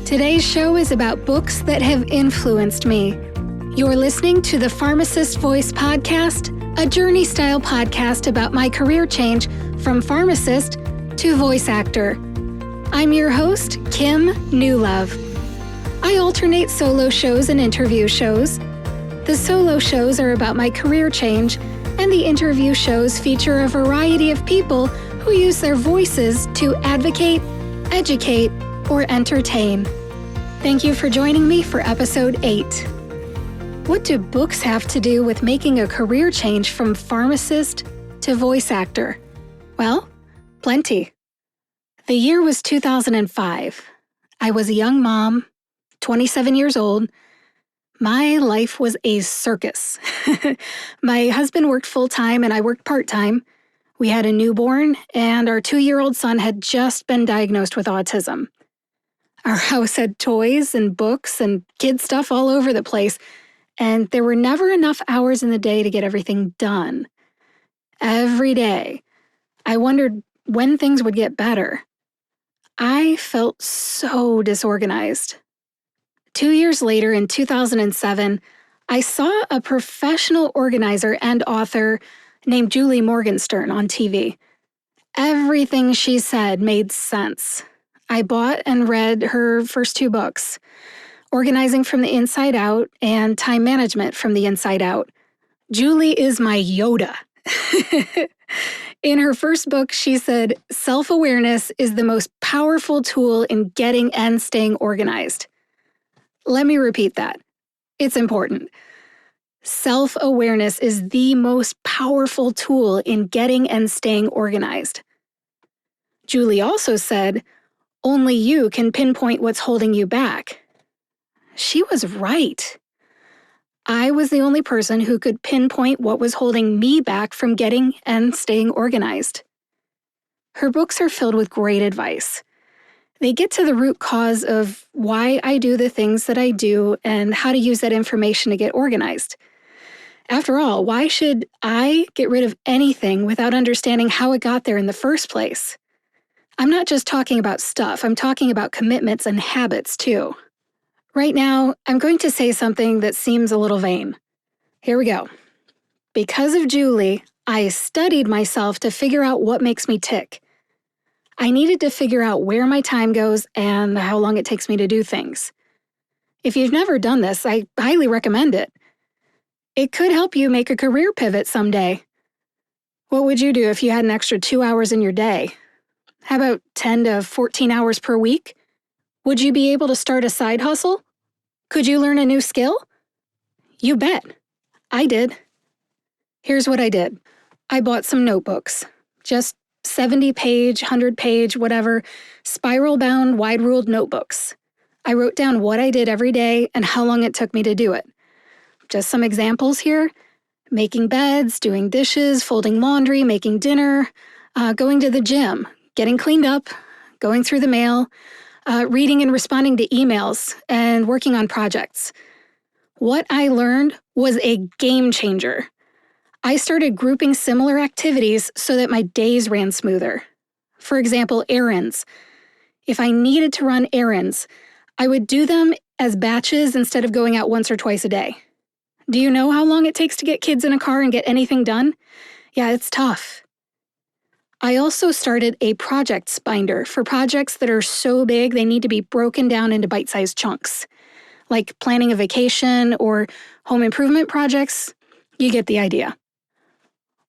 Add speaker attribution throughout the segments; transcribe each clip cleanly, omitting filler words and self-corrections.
Speaker 1: Today's show is about books that have influenced me. You're listening to the Pharmacist Voice Podcast, a journey-style podcast about my career change from pharmacist to voice actor. I'm your host, Kim Newlove. I alternate solo shows and interview shows. The solo shows are about my career change, and the interview shows feature a variety of people who use their voices to advocate, educate, or entertain. Thank you for joining me for episode 8. What do books have to do with making a career change from pharmacist to voice actor? Well, plenty. The year was 2005. I was a young mom, 27 years old. My life was a circus. My husband worked full-time and I worked part-time. We had a newborn, and our 2-year-old son had just been diagnosed with autism. Our house had toys and books and kid stuff all over the place, and there were never enough hours in the day to get everything done. Every day, I wondered when things would get better. I felt so disorganized. 2 years later, in 2007, I saw a professional organizer and author named Julie Morgenstern on TV. Everything she said made sense. I bought and read her first 2 books, Organizing from the Inside Out and Time Management from the Inside Out. Julie is my Yoda. In her first book, she said, "Self-awareness is the most powerful tool in getting and staying organized." Let me repeat that. It's important. Self-awareness is the most powerful tool in getting and staying organized. Julie also said, "Only you can pinpoint what's holding you back." She was right. I was the only person who could pinpoint what was holding me back from getting and staying organized. Her books are filled with great advice. They get to the root cause of why I do the things that I do and how to use that information to get organized. After all, why should I get rid of anything without understanding how it got there in the first place? I'm not just talking about stuff, I'm talking about commitments and habits too. Right now, I'm going to say something that seems a little vain. Here we go. Because of Julie, I studied myself to figure out what makes me tick. I needed to figure out where my time goes and how long it takes me to do things. If you've never done this, I highly recommend it. It could help you make a career pivot someday. What would you do if you had an extra 2 hours in your day? How about 10 to 14 hours per week? Would you be able to start a side hustle? Could you learn a new skill? You bet. I did. Here's what I did. I bought some notebooks. Just 70-page, 100-page, whatever, spiral-bound, wide-ruled notebooks. I wrote down what I did every day and how long it took me to do it. Just some examples here. Making beds, doing dishes, folding laundry, making dinner, going to the gym, getting cleaned up, going through the mail, reading and responding to emails, and working on projects. What I learned was a game changer. I started grouping similar activities so that my days ran smoother. For example, errands. If I needed to run errands, I would do them as batches instead of going out once or twice a day. Do you know how long it takes to get kids in a car and get anything done? Yeah, it's tough. I also started a projects binder for projects that are so big they need to be broken down into bite-sized chunks, like planning a vacation or home improvement projects. You get the idea.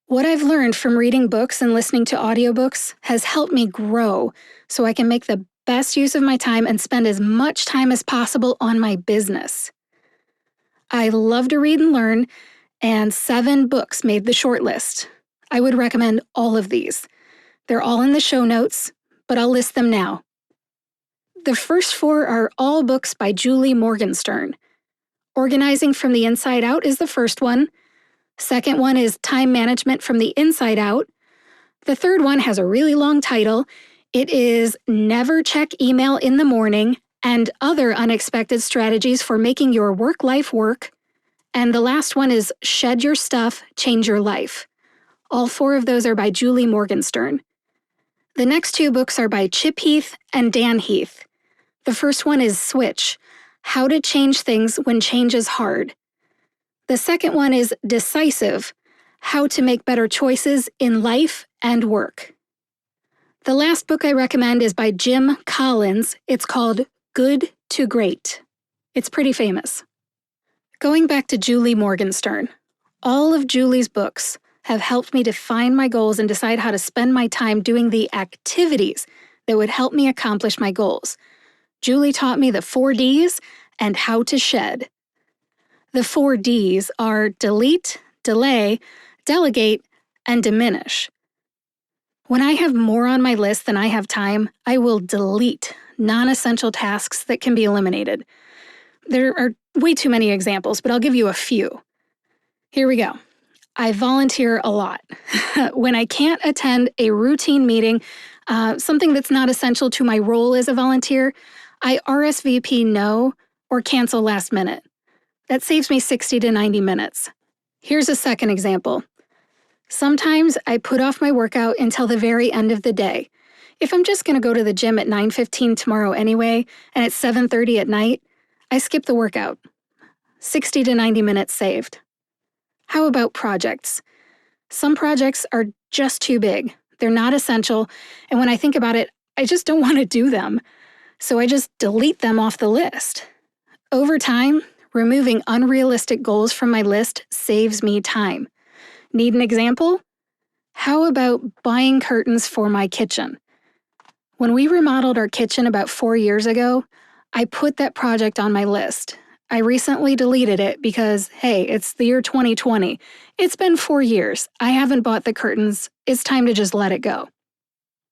Speaker 1: What I've learned from reading books and listening to audiobooks has helped me grow so I can make the best use of my time and spend as much time as possible on my business. I love to read and learn, and 7 books made the shortlist. I would recommend all of these. They're all in the show notes, but I'll list them now. The first 4 are all books by Julie Morgenstern. Organizing from the Inside Out is the first one. Second one is Time Management from the Inside Out. The third one has a really long title. It is Never Check Email in the Morning and Other Unexpected Strategies for Making Your Work Life Work. And the last one is Shed Your Stuff, Change Your Life. All 4 of those are by Julie Morgenstern. The next 2 books are by Chip Heath and Dan Heath. The first one is Switch: How to Change Things When Change is Hard. The second one is Decisive: How to Make Better Choices in Life and Work. The last book I recommend is by Jim Collins. It's called Good to Great. It's pretty famous. Going back to Julie Morgenstern, all of Julie's books have helped me define my goals and decide how to spend my time doing the activities that would help me accomplish my goals. Julie taught me the 4 Ds and how to shed. The 4 Ds are delete, delay, delegate, and diminish. When I have more on my list than I have time, I will delete non-essential tasks that can be eliminated. There are way too many examples, but I'll give you a few. Here we go. I volunteer a lot. When I can't attend a routine meeting, something that's not essential to my role as a volunteer, I RSVP no or cancel last minute. That saves me 60 to 90 minutes. Here's a second example. Sometimes I put off my workout until the very end of the day. If I'm just going to go to the gym at 9:15 tomorrow anyway, and it's 7:30 at night, I skip the workout. 60 to 90 minutes saved. How about projects? Some projects are just too big. They're not essential, and when I think about it, I just don't want to do them. So I just delete them off the list. Over time, removing unrealistic goals from my list saves me time. Need an example? How about buying curtains for my kitchen? When we remodeled our kitchen about 4 years ago, I put that project on my list. I recently deleted it because, hey, it's the year 2020. It's been 4 years. I haven't bought the curtains. It's time to just let it go.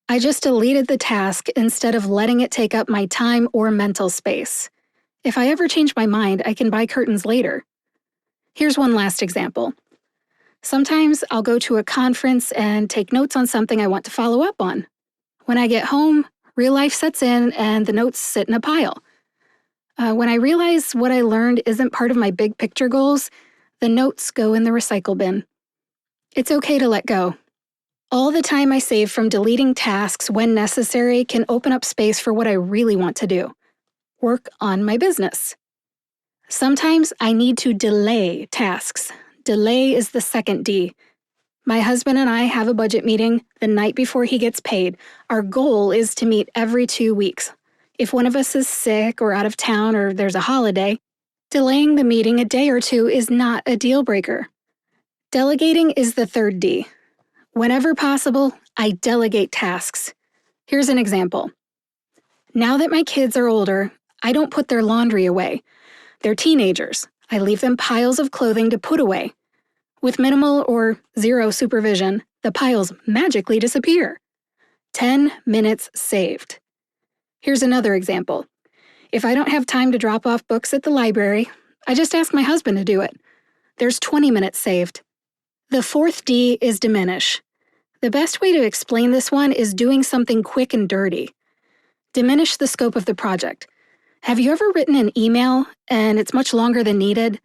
Speaker 1: I just deleted the task instead of letting it take up my time or mental space. If I ever change my mind, I can buy curtains later. Here's one last example. Sometimes I'll go to a conference and take notes on something I want to follow up on. When I get home, real life sets in and the notes sit in a pile. When I realize what I learned isn't part of my big picture goals, the notes go in the recycle bin. It's okay to let go. All the time I save from deleting tasks when necessary can open up space for what I really want to do: work on my business. Sometimes I need to delay tasks. Delay is the second D. My husband and I have a budget meeting the night before he gets paid. Our goal is to meet every 2 weeks. If one of us is sick or out of town or there's a holiday, delaying the meeting a day or two is not a deal breaker. Delegating is the third D. Whenever possible, I delegate tasks. Here's an example. Now that my kids are older, I don't put their laundry away. They're teenagers. I leave them piles of clothing to put away. With minimal or zero supervision, the piles magically disappear. 10 minutes saved. Here's another example. If I don't have time to drop off books at the library, I just ask my husband to do it. There's 20 minutes saved. The fourth D is diminish. The best way to explain this one is doing something quick and dirty. Diminish the scope of the project. Have you ever written an email and it's much longer than needed?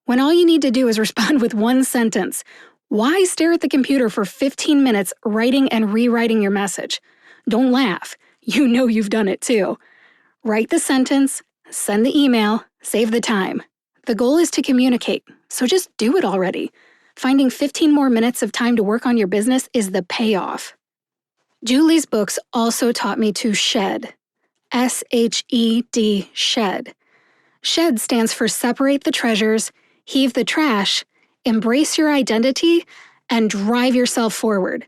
Speaker 1: When all you need to do is respond with one sentence, why stare at the computer for 15 minutes writing and rewriting your message? Don't laugh. You know you've done it too. Write the sentence, send the email, save the time. The goal is to communicate, so just do it already. Finding 15 more minutes of time to work on your business is the payoff. Julie's books also taught me to shed. S-H-E-D, shed. Shed stands for separate the treasures, heave the trash, embrace your identity, and drive yourself forward.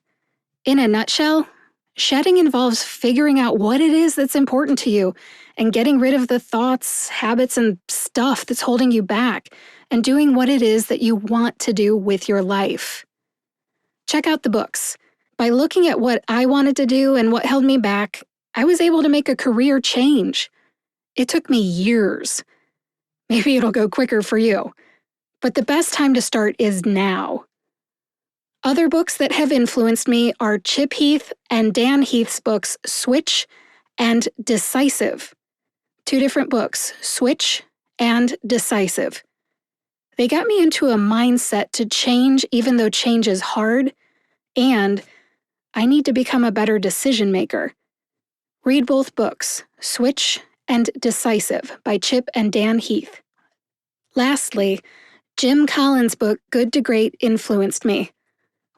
Speaker 1: In a nutshell, shedding involves figuring out what it is that's important to you and getting rid of the thoughts, habits, and stuff that's holding you back and doing what it is that you want to do with your life. Check out the books. By looking at what I wanted to do and what held me back, I was able to make a career change. It took me years. Maybe it'll go quicker for you. But the best time to start is now. Other books that have influenced me are Chip Heath and Dan Heath's books Switch and Decisive. 2 different books, Switch and Decisive. They got me into a mindset to change even though change is hard, and I need to become a better decision maker. Read both books, Switch and Decisive by Chip and Dan Heath. Lastly, Jim Collins' book Good to Great influenced me.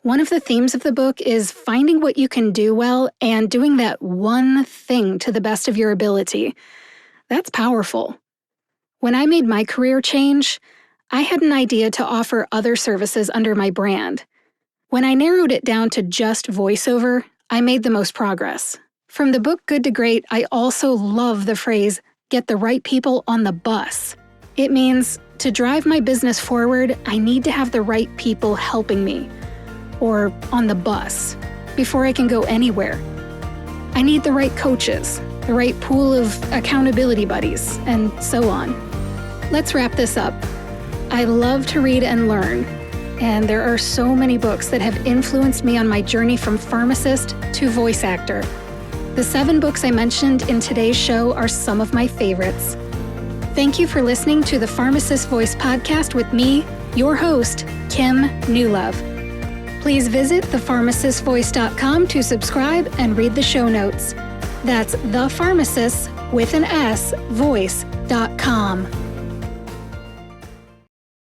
Speaker 1: One of the themes of the book is finding what you can do well and doing that one thing to the best of your ability. That's powerful. When I made my career change, I had an idea to offer other services under my brand. When I narrowed it down to just voiceover, I made the most progress. From the book Good to Great, I also love the phrase, get the right people on the bus. It means, to drive my business forward, I need to have the right people helping me, or on the bus, before I can go anywhere. I need the right coaches, the right pool of accountability buddies, and so on. Let's wrap this up. I love to read and learn, and there are so many books that have influenced me on my journey from pharmacist to voice actor. The 7 books I mentioned in today's show are some of my favorites. Thank you for listening to the Pharmacist Voice podcast with me, your host, Kim Newlove. Please visit thepharmacistvoice.com to subscribe and read the show notes. That's thepharmacist with an S, voice.com.